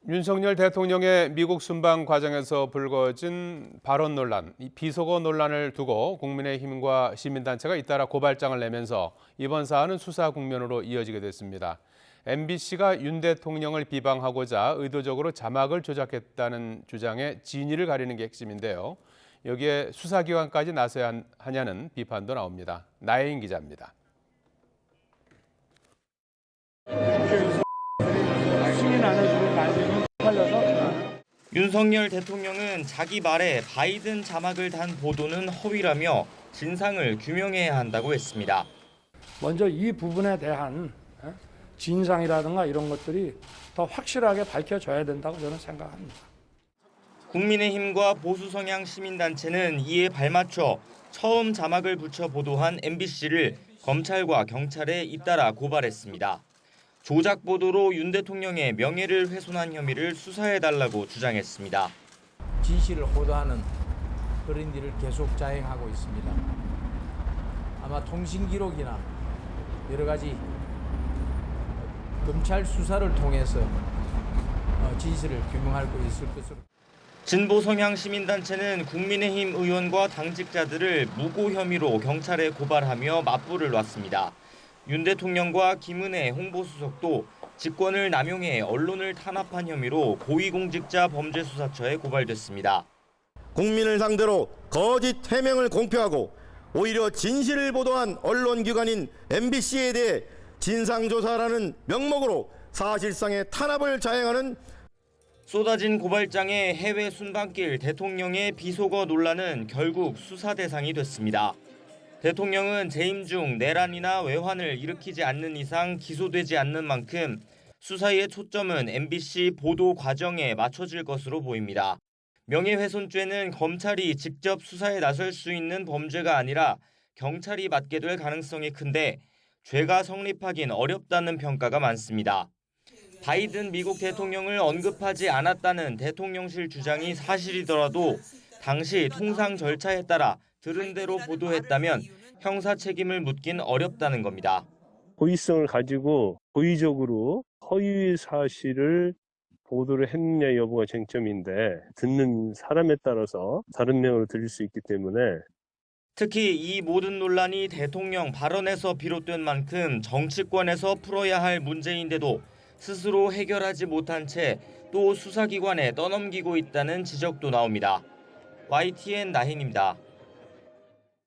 윤석열 대통령의 미국 순방 과정에서 불거진 발언 논란, 이 비속어 논란을 두고 국민의힘과 시민단체가 잇따라 고발장을 내면서 이번 사안은 수사 국면으로 이어지게 됐습니다. MBC가 윤 대통령을 비방하고자 의도적으로 자막을 조작했다는 주장에 진위를 가리는 게 핵심인데요. 여기에 수사기관까지 나서야 하냐는 비판도 나옵니다. 나혜인 기자입니다. 승인 안 해주고 나중에 팔려서 윤석열 대통령은 자기 말에 바이든 자막을 단 보도는 허위라며 진상을 규명해야 한다고 했습니다. 먼저 이 부분에 대한 진상이라든가 이런 것들이 더 확실하게 밝혀져야 된다고 저는 생각합니다. 국민의힘과 보수 성향 시민단체는 이에 발맞춰 처음 자막을 붙여 보도한 MBC를 검찰과 경찰에 잇따라 고발했습니다. 조작 보도로 윤 대통령의 명예를 훼손한 혐의를 수사해달라고 주장했습니다. 진실을 호도하는 그런 일을 계속 자행하고 있습니다. 아마 통신 기록이나 여러 가지 검찰 수사를 통해서 진실을 규명하고 있을 것으로. 진보 성향 시민단체는 국민의힘 의원과 당직자들을 무고 혐의로 경찰에 고발하며 맞불을 놨습니다. 윤 대통령과 김은혜 홍보수석도 직권을 남용해 언론을 탄압한 혐의로 고위공직자 범죄수사처에 고발됐습니다. 국민을 상대로 거짓 해명을 공표하고 오히려 진실을 보도한 언론기관인 MBC에 대해 진상조사라는 명목으로 사실상의 탄압을 자행하는 쏟아진 고발장에 해외 순방길 대통령의 비속어 논란은 결국 수사 대상이 됐습니다. 대통령은 재임 중 내란이나 외환을 일으키지 않는 이상 기소되지 않는 만큼 수사의 초점은 MBC 보도 과정에 맞춰질 것으로 보입니다. 명예훼손죄는 검찰이 직접 수사에 나설 수 있는 범죄가 아니라 경찰이 맡게 될 가능성이 큰데 죄가 성립하긴 어렵다는 평가가 많습니다. 바이든 미국 대통령을 언급하지 않았다는 대통령실 주장이 사실이더라도 당시 통상 절차에 따라 들은 대로 보도했다면 형사 책임을 묻긴 어렵다는 겁니다. 고의성을 가지고 고의적으로 허위 사실을 보도를 했느냐 여부가 쟁점인데 듣는 사람에 따라서 다른 내용을 들을 수 있기 때문에 특히 이 모든 논란이 대통령 발언에서 비롯된 만큼 정치권에서 풀어야 할 문제인데도 스스로 해결하지 못한 채 또 수사기관에 떠넘기고 있다는 지적도 나옵니다. YTN 나힌입니다.